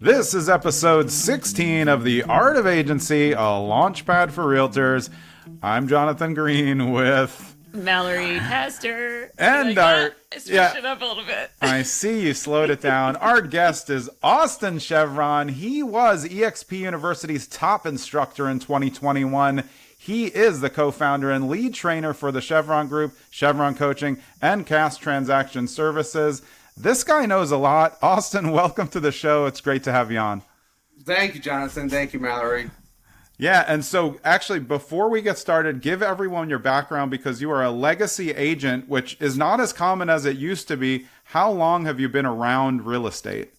This is episode 16 of The Art of Agency, a launchpad for realtors. I'm Jonathan Green with Mallory Pastor. And I switched it up a little bit. I see you slowed it down. Our guest is Austin Cheviron. He was EXP University's top instructor in 2021. He is the co-founder and lead trainer for the Cheviron Group, Cheviron Coaching, and Cast Transaction Services. This guy knows a lot. Austin, welcome to the show. It's great to have you on. Thank you, Jonathan. Thank you, Mallory. Yeah, and so actually, before we get started, give everyone your background because you are a legacy agent, which is not as common as it used to be. How long have you been around real estate?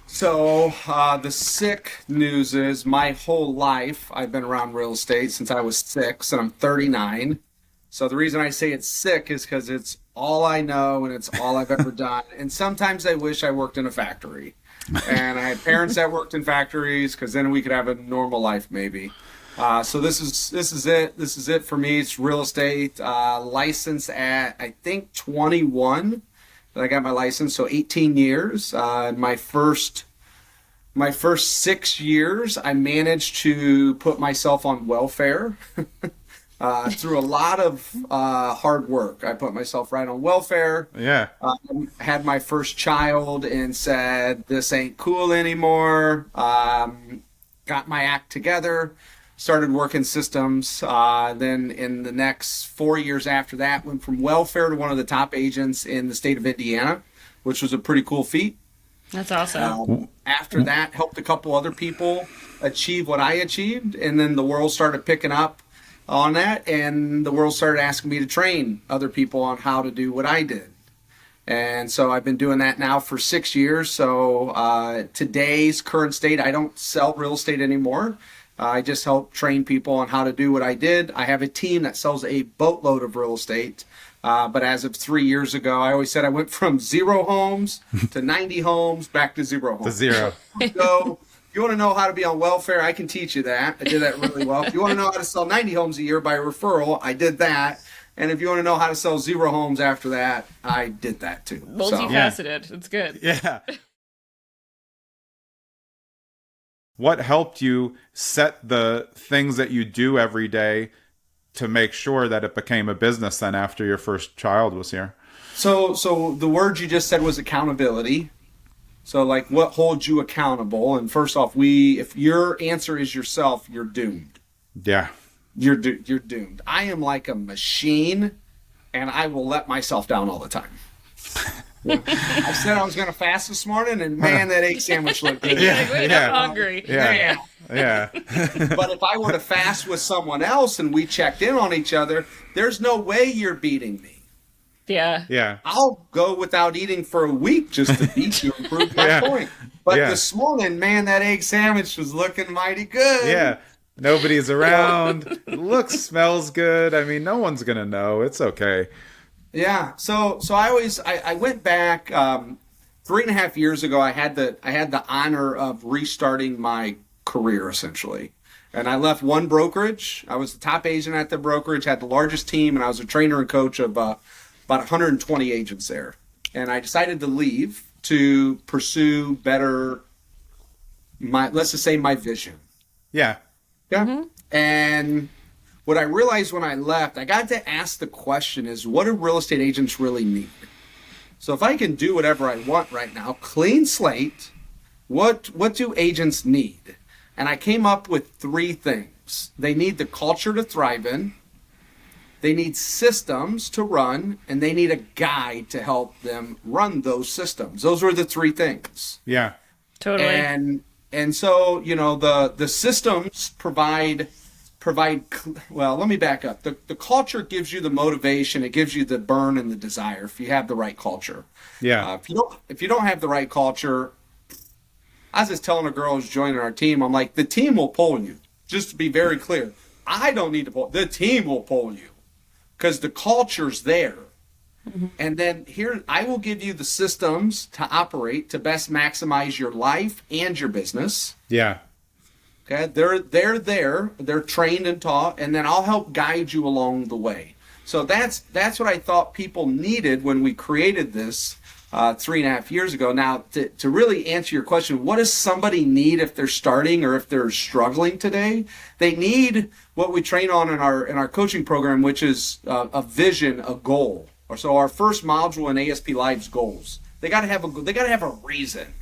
So the sick news is my whole life I've been around real estate since I was 6, and I'm 39. So the reason I say it's sick is because it's all I know and it's all I've ever done. And sometimes I wish I worked in a factory. And I had parents that worked in factories because then we could have a normal life maybe. So this is it. This is it for me. It's real estate. Licensed at I think 21. I got my license, so 18 years. My first 6 years, I managed to put myself on welfare. Through a lot of hard work. I put myself right on welfare. Yeah. Had my first child and said, this ain't cool anymore. Got my act together. Started working systems. Then in the next 4 years after that, went from welfare to one of the top agents in the state of Indiana, which was a pretty cool feat. That's awesome. After that, helped a couple other people achieve what I achieved. And then the world started picking up on that, and the world started asking me to train other people on how to do what I did. And so I've been doing that now for 6 years. So today's current state, I don't sell real estate anymore. I just help train people on how to do what I did. I have a team that sells a boatload of real estate. But as of 3 years ago, I always said I went from 0 homes to 90 homes back to 0 homes. To 0. So if you want to know how to be on welfare, I can teach you that. I did that really well. If you want to know how to sell 90 homes a year by referral, I did that. And if you want to know how to sell 0 homes after that, I did that too. Multifaceted. It's good. Yeah. What helped you set the things that you do every day to make sure that it became a business then after your first child was here? So the word you just said was accountability. So like what holds you accountable? And first off, if your answer is yourself, you're doomed. Yeah. You're doomed. I am like a machine, and I will let myself down all the time. I said I was going to fast this morning, and man, that egg sandwich looked good. I'm hungry. Yeah. But if I were to fast with someone else and we checked in on each other, there's no way you're beating me. Yeah. I'll go without eating for a week just to beat you and prove my point. But this morning, man, that egg sandwich was looking mighty good. Yeah. Nobody's around. It looks, smells good. I mean, no one's going to know. It's okay. Yeah. So I went back 3.5 years ago. I had the honor of restarting my career essentially. And I left one brokerage. I was the top agent at the brokerage, had the largest team, and I was a trainer and coach of about 120 agents there. And I decided to leave to pursue better, let's just say my vision. Yeah. Yeah. Mm-hmm. And what I realized when I left, I got to ask the question is, what do real estate agents really need? So if I can do whatever I want right now, clean slate, what do agents need? And I came up with 3 things. They need the culture to thrive in. They need systems to run, and they need a guide to help them run those systems. Those were the 3 things. Yeah. Totally. And so, the systems provide, well, let me back up. The culture gives you the motivation. It gives you the burn and the desire if you have the right culture. Yeah. If you don't have the right culture, I was just telling a girl who's joining our team, I'm like, the team will pull you. Just to be very clear, I don't need to pull. The team will pull you because the culture's there. Mm-hmm. And then here, I will give you the systems to operate to best maximize your life and your business. Yeah. Okay, they're there. They're trained and taught, and then I'll help guide you along the way. So that's what I thought people needed when we created this 3.5 years ago. Now, to really answer your question, what does somebody need if they're starting or if they're struggling today? They need what we train on in our coaching program, which is a vision, a goal. So our first module in ASP Live's goals. They got to have a reason.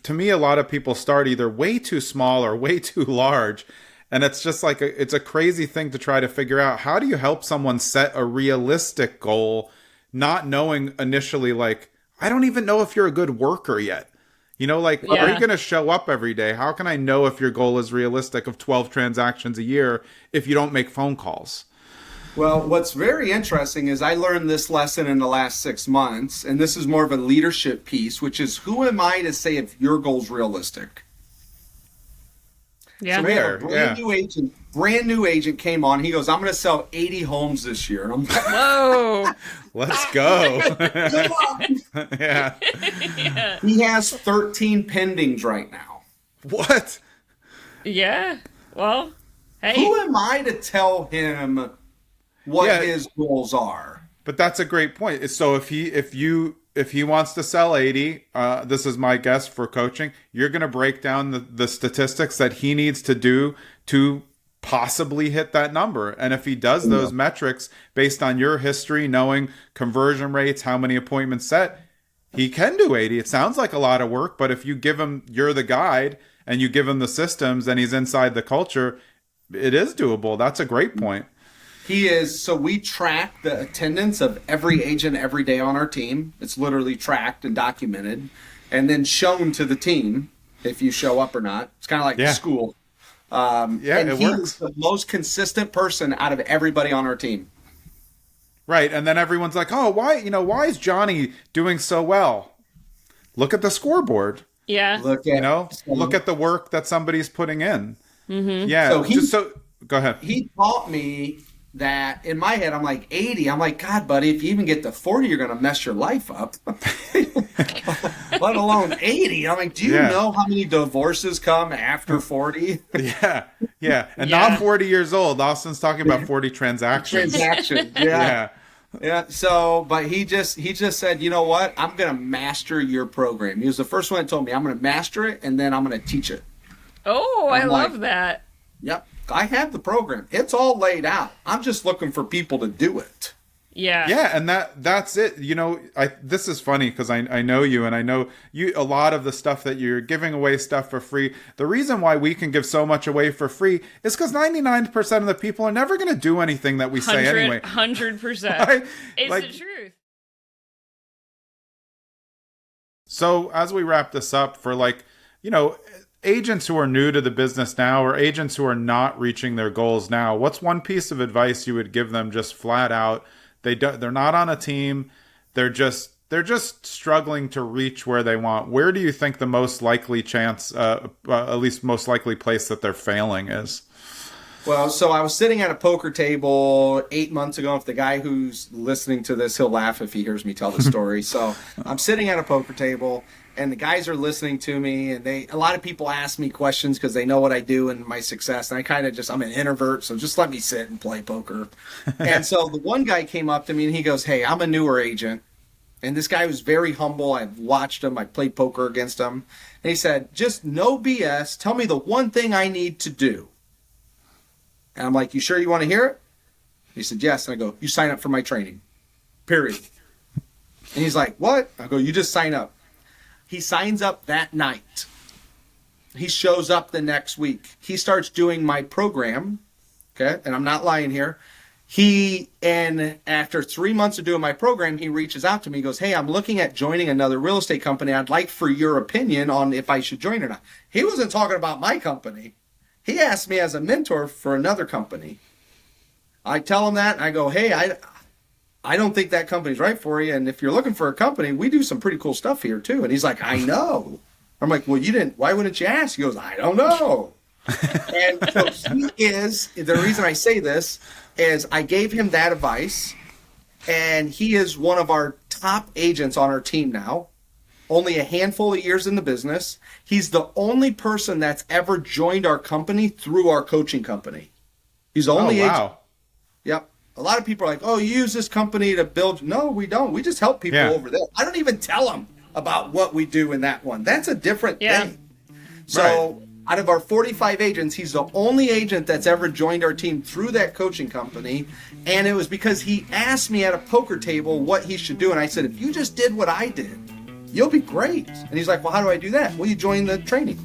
To me, a lot of people start either way too small or way too large. And it's just like it's a crazy thing to try to figure out. How do you help someone set a realistic goal, not knowing initially, like, I don't even know if you're a good worker yet. You know, like, are you going to show up every day? How can I know if your goal is realistic of 12 transactions a year if you don't make phone calls? Well, what's very interesting is I learned this lesson in the last 6 months, and this is more of a leadership piece, which is, who am I to say if your goal's realistic? Yeah. So we have a brand new agent came on. He goes, I'm going to sell 80 homes this year. And I'm like, whoa. Let's go. Yeah. He has 13 pendings right now. What? Yeah. Well, hey. Who am I to tell him what his goals are? But that's a great point. So if he wants to sell 80, this is my guess for coaching, you're going to break down the statistics that he needs to do to possibly hit that number. And if he does those metrics based on your history, knowing conversion rates, how many appointments set, he can do 80. It sounds like a lot of work, but if you give him, you're the guide, and you give him the systems and he's inside the culture, it is doable. That's a great point. He is. So we track the attendance of every agent every day on our team. It's literally tracked and documented and then shown to the team if you show up or not. It's kind of like school. And it he works. is the most consistent person out of everybody on our team. Right. And then everyone's like, oh, why is Johnny doing so well? Look at the scoreboard. Yeah. Look at the work that somebody's putting in. Mm-hmm. Yeah. Go ahead. He taught me that in my head, I'm like 80. I'm like, God, buddy, if you even get to 40, you're going to mess your life up. Let alone 80. I'm like, do you know how many divorces come after 40? Yeah. And not 40 years old. Austin's talking about 40 transactions. Yeah. So, but he just said, you know what? I'm going to master your program. He was the first one that told me, I'm going to master it and then I'm going to teach it. Oh, I love that. Yep. I have the program. It's all laid out. I'm just looking for people to do it. Yeah, and that's it. This is funny because I know you, and I know you. A lot of the stuff that you're giving away stuff for free. The reason why we can give so much away for free is because 99% of the people are never going to do anything that we say anyway. 100%. Right? It's the truth. So as we wrap this up, for agents who are new to the business now, or agents who are not reaching their goals now, what's one piece of advice you would give them just flat out? They're not on a team. They're just struggling to reach where they want. Where do you think the most likely chance, at least most likely place that they're failing is? Well, so I was sitting at a poker table 8 months ago. If the guy who's listening to this, he'll laugh if he hears me tell the story. So I'm sitting at a poker table, and the guys are listening to me, and a lot of people ask me questions because they know what I do and my success. And I'm an introvert, so just let me sit and play poker. And so the one guy came up to me and he goes, hey, I'm a newer agent. And this guy was very humble. I've watched him. I played poker against him. And he said, just no BS. Tell me the one thing I need to do. And I'm like, you sure you want to hear it? He said, yes. And I go, you sign up for my training, period. And he's like, what? I go, you just sign up. He signs up that night. He shows up the next week. He starts doing my program, okay? And I'm not lying here. And after 3 months of doing my program, he reaches out to me. He goes, hey, I'm looking at joining another real estate company. I'd like for your opinion on if I should join or not. He wasn't talking about my company. He asked me as a mentor for another company. I tell him that, and I go, hey, I don't think that company's right for you. And if you're looking for a company, we do some pretty cool stuff here too. And he's like, I know. I'm like, well, why wouldn't you ask? He goes, I don't know. And so the reason I say this is I gave him that advice, and he is one of our top agents on our team now. Only a handful of years in the business. He's the only person that's ever joined our company through our coaching company. He's the only agent. Yep. A lot of people are like, oh, you use this company to build. No, we don't. We just help people over there. I don't even tell them about what we do in that one. That's a different thing. So out of our 45 agents, he's the only agent that's ever joined our team through that coaching company. And it was because he asked me at a poker table what he should do. And I said, if you just did what I did, you'll be great. And he's like, well, how do I do that? Well, you join the training.